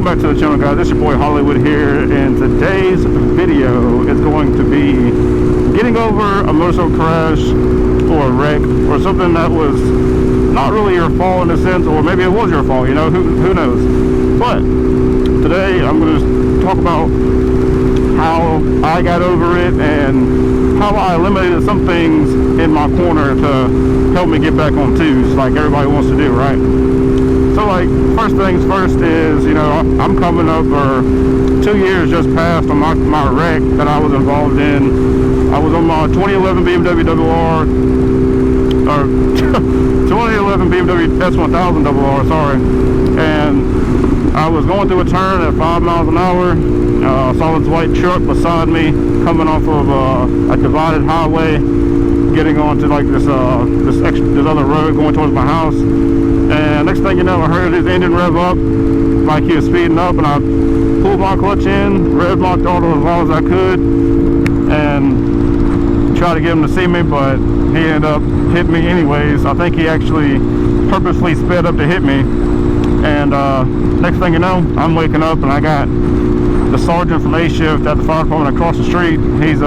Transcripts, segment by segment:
Welcome back to the channel, guys. It's your boy Hollywood here, and today's video is going to be getting over a motorcycle crash or a wreck or something that was not really your fault in a sense, or maybe it was your fault, you know, who knows. But today I'm going to talk about how I got over it and how I eliminated some things in my corner to help me get back on twos like everybody wants to do, right? So, like, first things first is, you know, I'm coming up, or 2 years just passed on my wreck that I was involved in. I was on my 2011 BMW WR, or 2011 BMW S1000 WR, sorry, and I was going through a turn at 5 miles an hour. Saw this white truck beside me coming off of a divided highway, getting onto like this other road going towards my house. And next thing you know, I heard his engine rev up like he was speeding up, and I pulled my clutch in, revved my throttle as long as I could, and tried to get him to see me, but he ended up hitting me anyways. I think he actually purposely sped up to hit me. And next thing you know, I'm waking up and I got the sergeant from A shift at the fire department across the street. He's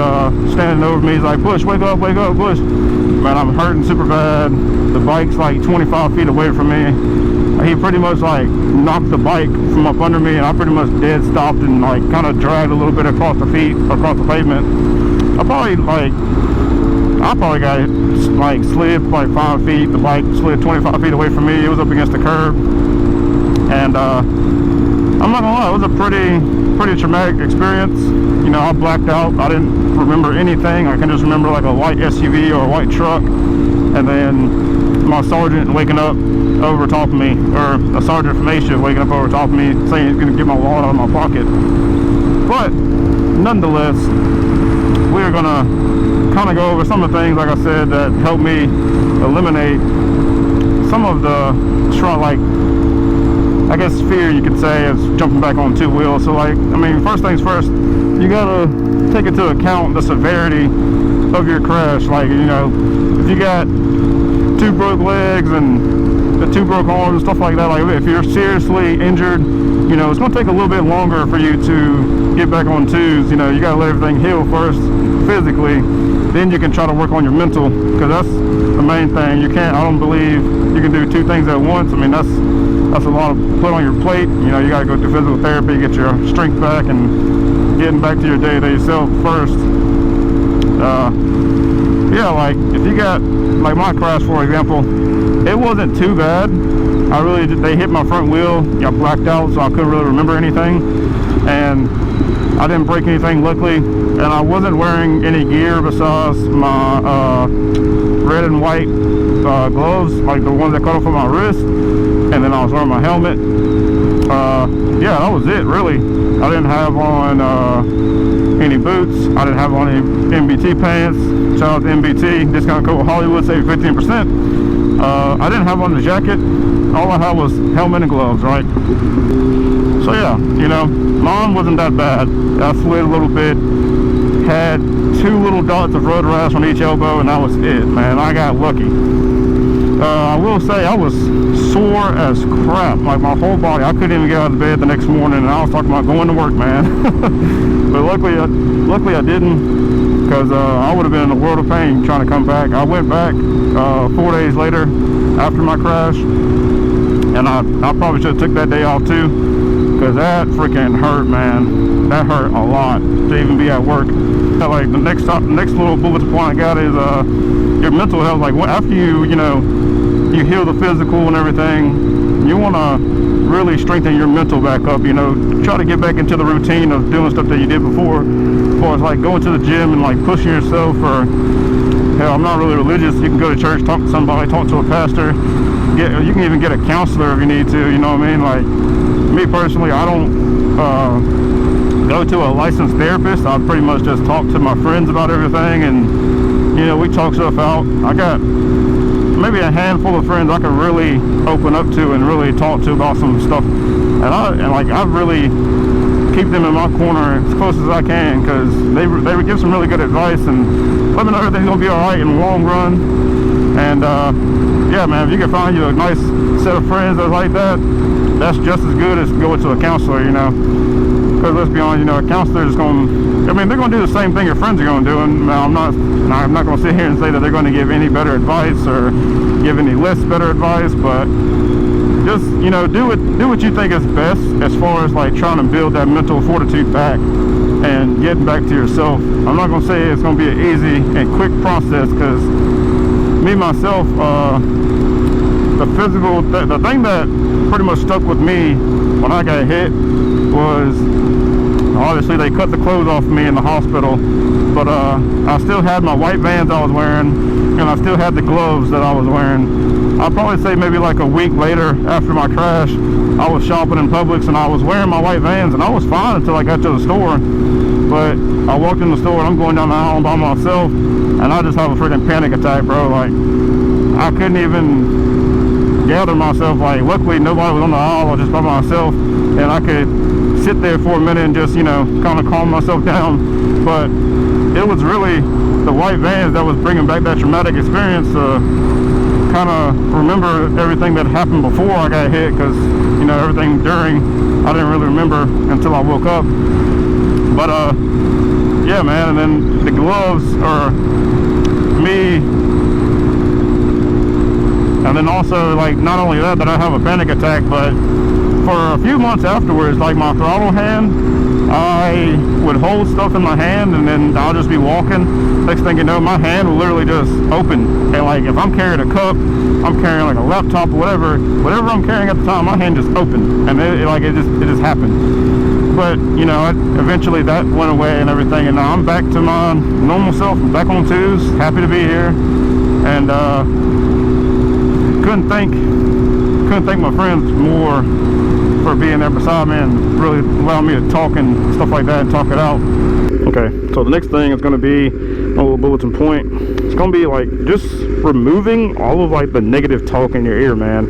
standing over me. He's like, "Bush, wake up, Bush." Man, I'm hurting super bad. The bike's like 25 feet away from me. He pretty much like knocked the bike from up under me, and I pretty much dead stopped and like kind of dragged a little bit across the pavement. I probably got like slid like 5 feet. The bike slid 25 feet away from me. It was up against the curb, and I'm not gonna lie, it was a pretty traumatic experience. You know, I blacked out. I didn't remember anything. I can just remember like a white SUV or a white truck, and then my sergeant waking up over top of me, or a sergeant from A shift waking up over top of me saying he's gonna get my wallet out of my pocket. But nonetheless, we're gonna kind of go over some of the things, like I said, that helped me eliminate some of the I guess fear, you could say, is jumping back on two wheels. So, like, I mean, first things first, you gotta take into account the severity of your crash. Like, you know, if you got 2 broke legs and the 2 broke arms and stuff like that, like if you're seriously injured, you know, it's gonna take a little bit longer for you to get back on twos. You know, you gotta let everything heal first physically, then you can try to work on your mental, because that's the main thing. I don't believe you can do 2 things at once. I mean, that's a lot of put on your plate. You know, you got to go through physical therapy, get your strength back, and getting back to your day-to-day self first. Yeah, like if you got like my crash, for example, it wasn't too bad. They hit my front wheel. I blacked out, so I couldn't really remember anything, and I didn't break anything, luckily. And I wasn't wearing any gear besides my red and white gloves, like the ones that cut off on my wrist, and then I was wearing my helmet. Yeah, that was it, really. I didn't have on any boots. I didn't have on any MBT pants. Shout out to MBT, discount code Hollywood, save 15%. I didn't have on the jacket. All I had was helmet and gloves, right? So yeah, you know, mine wasn't that bad. I slid a little bit, had 2 little dots of road rash on each elbow, and that was it, man. I got lucky. I will say I was sore as crap, like my whole body. I couldn't even get out of bed the next morning, and I was talking about going to work, man. But luckily I didn't, because I would have been in a world of pain trying to come back. I went back 4 days later after my crash, and I probably should have took that day off too, because that freaking hurt, man. That hurt a lot to even be at work. Like the next little bullet point I got is your mental health. Like after you heal the physical and everything, you want to really strengthen your mental back up. You know, try to get back into the routine of doing stuff that you did before. As far as like going to the gym and like pushing yourself, or hell, I'm not really religious. You can go to church, talk to somebody, talk to a pastor. You can even get a counselor if you need to. You know what I mean? Like me personally, I don't go to a licensed therapist. I pretty much just talk to my friends about everything, and you know, we talk stuff out. I got maybe a handful of friends I can really open up to and really talk to about some stuff, and I really keep them in my corner as close as I can, because they would give some really good advice and let me know everything's gonna be all right in the long run. And yeah, man, if you can find you a nice set of friends that's like that, that's just as good as going to a counselor, you know. Because let's be honest, you know, a counselor is going to, I mean, they're going to do the same thing your friends are going to do. And now I'm not going to sit here and say that they're going to give any better advice or give any less better advice, but just, you know, do what you think is best as far as like trying to build that mental fortitude back and getting back to yourself. I'm not going to say it's going to be an easy and quick process, because me myself, the thing that pretty much stuck with me when I got hit was, obviously they cut the clothes off of me in the hospital, but I still had my white Vans I was wearing, and I still had the gloves that I was wearing. I'd probably say maybe like a week later after my crash, I was shopping in Publix and I was wearing my white Vans, and I was fine until I got to the store. But I walked in the store and I'm going down the aisle by myself, and I just have a freaking panic attack, bro. Like, I couldn't even gather myself. Like, luckily nobody was on the aisle. I was just by myself, and I could sit there for a minute and just, you know, kind of calm myself down. But it was really the white Vans that was bringing back that traumatic experience to kind of remember everything that happened before I got hit, because, you know, everything during I didn't really remember until I woke up. But yeah, man. And then the gloves are me. And then also, like, not only that I have a panic attack, but for a few months afterwards, like my throttle hand, I would hold stuff in my hand and then I'll just be walking. Next thing you know, my hand will literally just open. And like, if I'm carrying a cup, I'm carrying like a laptop, whatever I'm carrying at the time, my hand just opened. And it just happened. But, you know, eventually that went away and everything. And now I'm back to my normal self. I'm back on twos, happy to be here. And, couldn't thank my friends more for being there beside me and really allowing me to talk and stuff like that and talk it out. Okay, so the next thing is going to be my little bulletin point. It's going to be like just removing all of like the negative talk in your ear, man.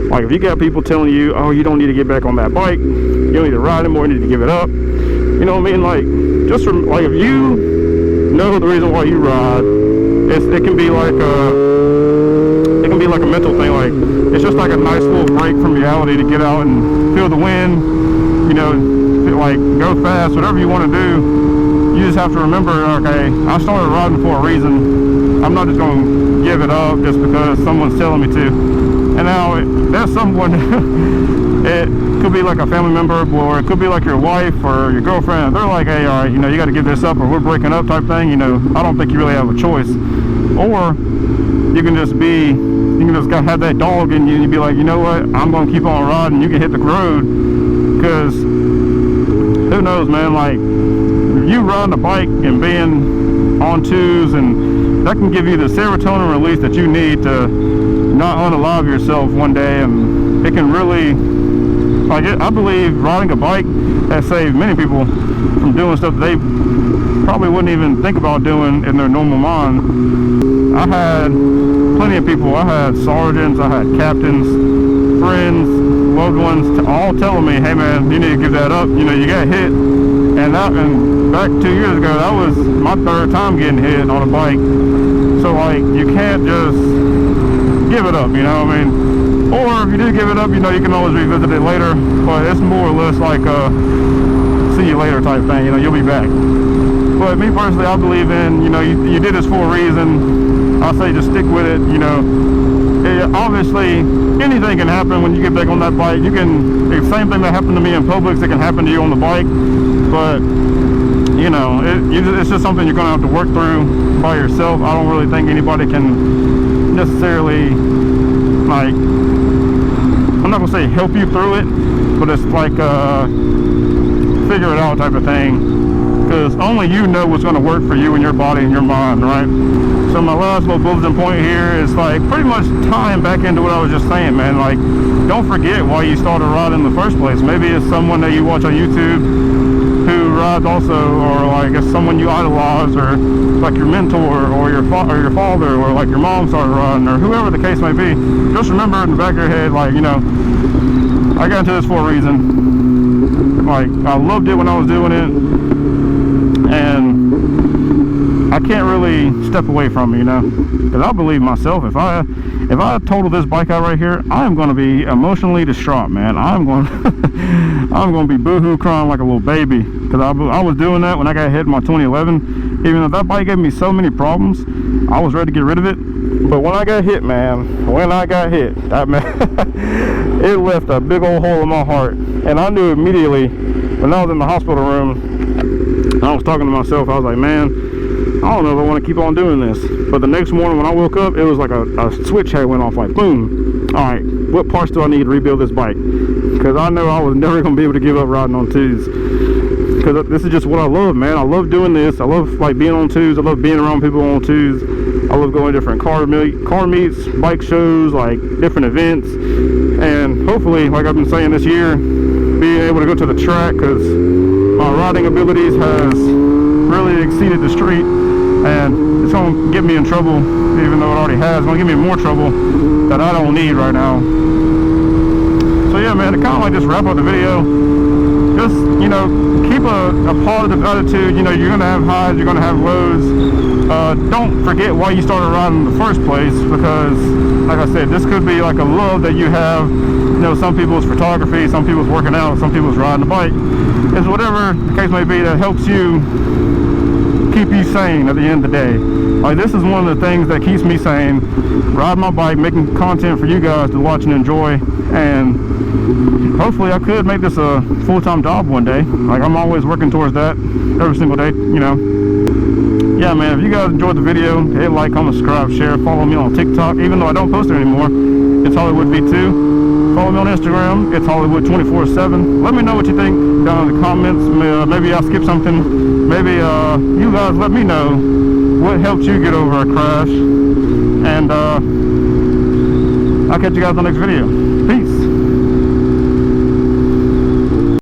Like, if you got people telling you, oh, you don't need to get back on that bike, you don't need to ride anymore, you need to give it up, you know what I mean? Like, just like, if you know the reason why you ride, it can be like a mental thing. Like, it's just like a nice little break from reality to get out and feel the wind, you know, like go fast, whatever you want to do. You just have to remember, okay, I started riding for a reason. I'm not just going to give it up just because someone's telling me to. And now there's someone, it could be like a family member, or it could be like your wife or your girlfriend. They're like, hey, all right, you know, you got to give this up or we're breaking up type thing. You know, I don't think you really have a choice. Or you can just have that dog in you and you be like, you know what, I'm going to keep on riding. You can hit the road, because who knows, man, like, you riding a bike and being on twos, and that can give you the serotonin release that you need to not unalive yourself one day. And it can really, like, I believe riding a bike has saved many people from doing stuff they probably wouldn't even think about doing in their normal mind. I had plenty of people. I had sergeants, I had captains, friends, loved ones, all telling me, hey man, you need to give that up. You know, you got hit. And back 2 years ago, that was my third time getting hit on a bike. So like, you can't just give it up, you know what I mean? Or if you do give it up, you know, you can always revisit it later. But it's more or less like a see you later type thing, you know, you'll be back. But me personally, I believe in, you know, you did this for a reason. I say just stick with it, you know. Obviously, anything can happen when you get back on that bike. The same thing that happened to me in Publix, it can happen to you on the bike. But, you know, it's just something you're going to have to work through by yourself. I don't really think anybody can necessarily, like, I'm not going to say help you through it, but it's like figure it out type of thing. Because only you know what's going to work for you and your body and your mind, right? So my last little bulletin point here is like pretty much tying back into what I was just saying, man. Like, don't forget why you started riding in the first place. Maybe it's someone that you watch on YouTube who rides also, or like it's someone you idolize, or like your mentor, or your father, or like your mom started riding, or whoever the case may be. Just remember in the back of your head, like, you know, I got into this for a reason. Like, I loved it when I was doing it. And I can't really step away from it, you know, because I believe myself. If I total this bike out right here, I am going to be emotionally distraught, man. I'm going to be boohoo crying like a little baby, because I was doing that when I got hit in my 2011. Even though that bike gave me so many problems, I was ready to get rid of it. But when I got hit, man, that man, it left a big old hole in my heart. And I knew immediately when I was in the hospital room, I was talking to myself, I was like, man, I don't know if I want to keep on doing this. But the next morning when I woke up, it was like a switch had went off, like boom. All right, what parts do I need to rebuild this bike? Because I know I was never going to be able to give up riding on twos. Because this is just what I love, man. I love doing this. I love like being on twos. I love being around people on twos. I love going to different car meets, bike shows, like different events. And hopefully, like I've been saying this year, being able to go to the track, because my riding abilities has really exceeded the street. And it's going to get me in trouble, even though it already has. It's going to get me more trouble that I don't need right now. So yeah, man, to kind of like just wrap up the video, just, you know, keep a positive attitude. You know, you're going to have highs, you're going to have lows. Don't forget why you started riding in the first place, because, like I said, this could be like a love that you have. You know, some people's photography, some people's working out, some people's riding a bike. It's whatever the case may be that helps you keep you sane at the end of the day. Like, this is one of the things that keeps me sane, riding my bike, making content for you guys to watch and enjoy. And hopefully I could make this a full-time job one day. Like, I'm always working towards that every single day, you know. Yeah, man, if you guys enjoyed the video, hit like, comment, subscribe, share, follow me on TikTok. Even though I don't post it anymore, it's Hollywood V2. Follow me on Instagram, it's Hollywood 24/7. Let me know what you think down in the comments. Maybe I'll skip something. Maybe you guys let me know what helped you get over a crash. And I'll catch you guys on the next video.